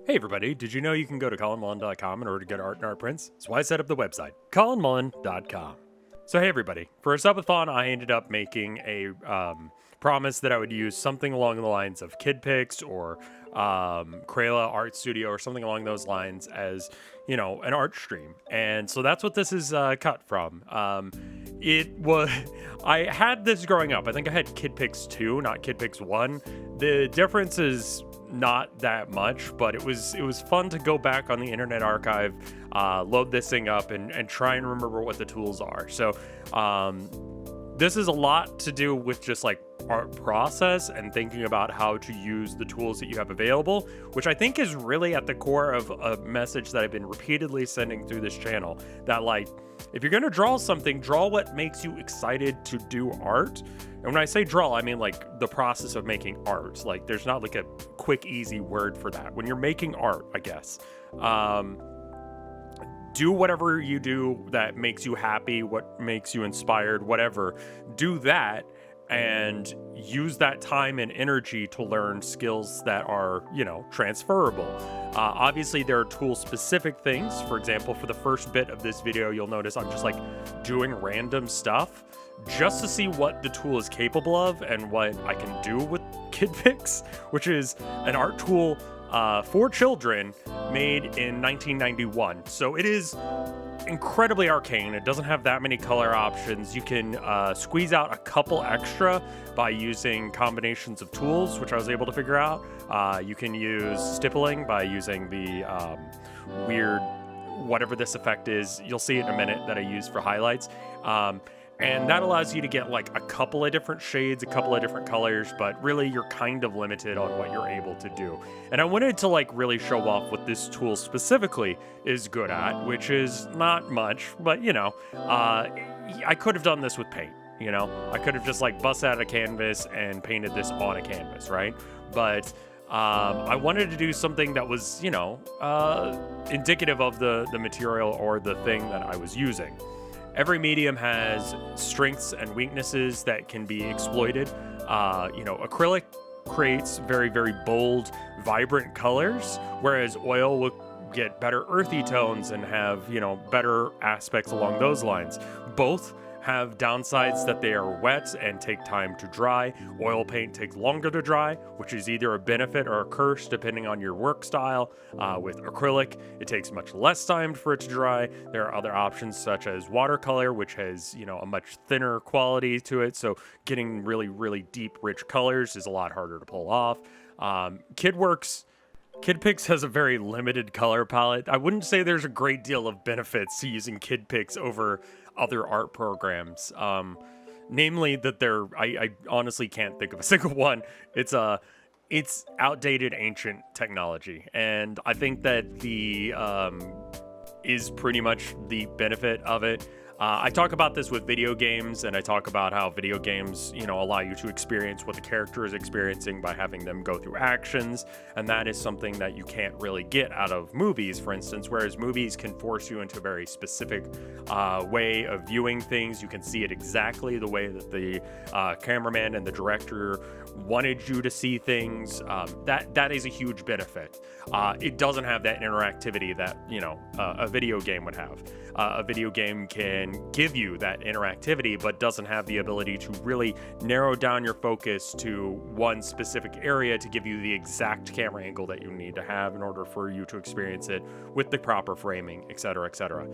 Hey everybody, did you know you can go to colinmullen.com in order to get art and art prints? That's why I set up the website, colinmullen.com. So hey everybody, for a subathon I ended up making a promise that I would use something along the lines of KidPix or Crayola Art Studio or something along those lines as, you know, an art stream. And so that's what this is cut from. It was, I had this growing up. I think I had KidPix 2, not KidPix 1. The difference is not that much, but it was fun to go back on the Internet Archive, load this thing up and try and remember what the tools are. So this is a lot to do with just like art process and thinking about how to use the tools that you have available, which I think is really at the core of a message that I've been repeatedly sending through this channel, that like, if you're going to draw something, draw what makes you excited to do art. And when I say draw, I mean like the process of making art. Like there's not like a quick, easy word for that. When you're making art, I guess, do whatever you do that makes you happy, what makes you inspired, whatever. Do that and use that time and energy to learn skills that are, you know, transferable. Obviously, there are tool-specific things. For example, for the first bit of this video, you'll notice I'm just like doing random stuff just to see what the tool is capable of and what I can do with KidPix, which is an art tool for children made in 1991. So it is incredibly arcane. It doesn't have that many color options. You can squeeze out a couple extra by using combinations of tools, which I was able to figure out. You can use stippling by using the weird, whatever this effect is. You'll see it in a minute that I use for highlights. And that allows you to get like a couple of different shades, a couple of different colors, but really you're kind of limited on what you're able to do. And I wanted to like really show off what this tool specifically is good at, which is not much, but you know, I could have done this with paint, you know? I could have just like busted out a canvas and painted this on a canvas, right? But I wanted to do something that was, you know, indicative of the material or the thing that I was using. Every medium has strengths and weaknesses that can be exploited. You know, acrylic creates very, very bold, vibrant colors, whereas oil will get better earthy tones and have, you know, better aspects along those lines. Both have downsides that they are wet and take time to dry. Oil paint takes longer to dry, which is either a benefit or a curse depending on your work style. With acrylic, it takes much less time for it to dry. There are other options such as watercolor, which has, you know, a much thinner quality to it. So getting really, really deep, rich colors is a lot harder to pull off. KidPix has a very limited color palette. I wouldn't say there's a great deal of benefits to using KidPix over other art programs. Namely that I honestly can't think of a single one. It's outdated, ancient technology. And I think that the is pretty much the benefit of it. I talk about this with video games, and I talk about how video games, you know, allow you to experience what the character is experiencing by having them go through actions, and that is something that you can't really get out of movies, for instance, whereas movies can force you into a very specific way of viewing things. You can see it exactly the way that the cameraman and the director wanted you to see things. That is a huge benefit. It doesn't have that interactivity that, you know, a video game would have. A video game can give you that interactivity, but doesn't have the ability to really narrow down your focus to one specific area to give you the exact camera angle that you need to have in order for you to experience it with the proper framing, etc., etc.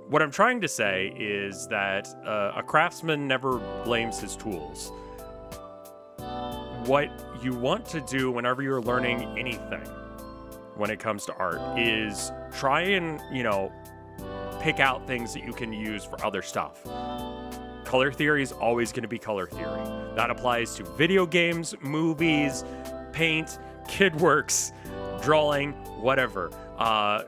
What I'm trying to say is that a craftsman never blames his tools. What you want to do whenever you're learning anything when it comes to art is try and, you know, pick out things that you can use for other stuff. Color theory is always going to be color theory. That applies to video games, movies, paint, kidworks, drawing, whatever.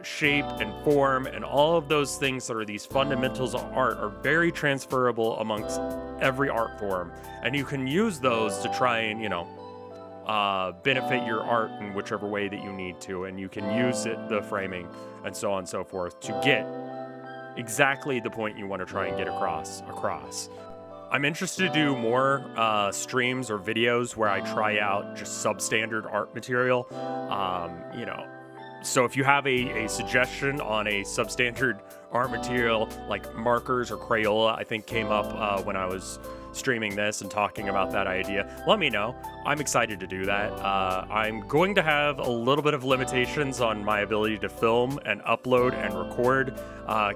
Shape and form and all of those things that are these fundamentals of art are very transferable amongst every art form. And you can use those to try and, you know, benefit your art in whichever way that you need to. And you can use it, the framing and so on and so forth, to get exactly the point you want to try and get across. I'm interested to do more streams or videos where I try out just substandard art material. you know, so if you have a suggestion on a substandard art material like markers or Crayola, I think came up when I was streaming this and talking about that idea, let me know. I'm excited to do that. I'm going to have a little bit of limitations on my ability to film and upload and record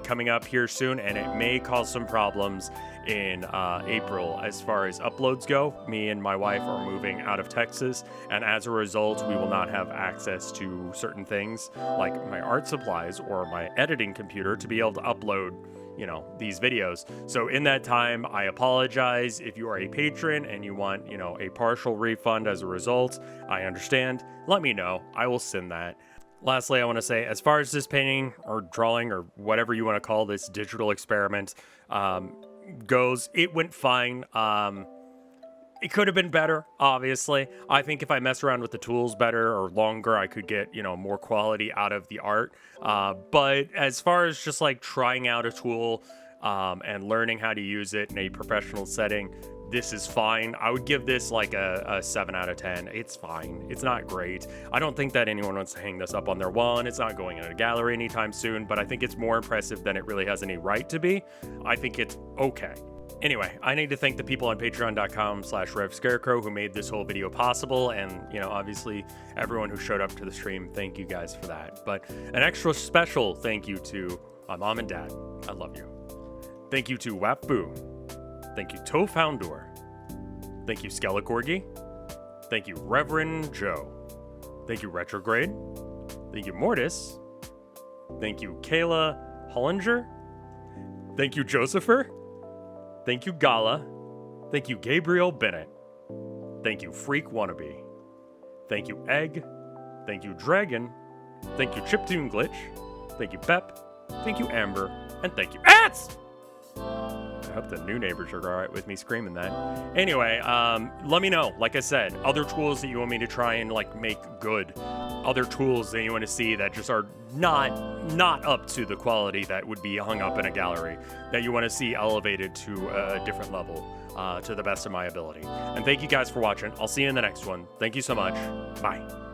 coming up here soon, and it may cause some problems in April as far as uploads go. Me and my wife are moving out of Texas, and as a result, we will not have access to certain things like my art supplies or my editing computer to be able to upload, you know, these videos. So in that time, I apologize. If you are a patron and you want, you know, a partial refund as a result, I understand. Let me know. I will send that. Lastly, I want to say, as far as this painting or drawing or whatever you want to call this digital experiment goes, it went fine. It could have been better, obviously. I think if I mess around with the tools better or longer, I could get, you know, more quality out of the art. But as far as just like trying out a tool and learning how to use it in a professional setting, this is fine. I would give this like a 7 out of 10. It's fine. It's not great. I don't think that anyone wants to hang this up on their wall, and it's not going in a gallery anytime soon, but I think it's more impressive than it really has any right to be. I think it's okay. Anyway, I need to thank the people on patreon.com/RevScarecrow who made this whole video possible, and, you know, obviously everyone who showed up to the stream. Thank you guys for that. But an extra special thank you to my mom and dad. I love you. Thank you to Wapboo. Thank you, Tofoundor. Thank you, Skelecorgi. Thank you, Reverend Joe. Thank you, Retrograde. Thank you, Mortis. Thank you, Kayla Hollinger. Thank you, Josepher. Thank you, Gala. Thank you, Gabriel Bennett. Thank you, Freak Wannabe. Thank you, Egg. Thank you, Dragon. Thank you, Chiptune Glitch. Thank you, Pep. Thank you, Amber. And thank you, Ants! I hope the new neighbors are alright with me screaming that. Anyway, let me know, like I said, other tools that you want me to try and like make good. Other tools that you want to see that just are not up to the quality that would be hung up in a gallery, that you want to see elevated to a different level, to the best of my ability. And thank you guys for watching. I'll see you in the next one. Thank you so much. Bye.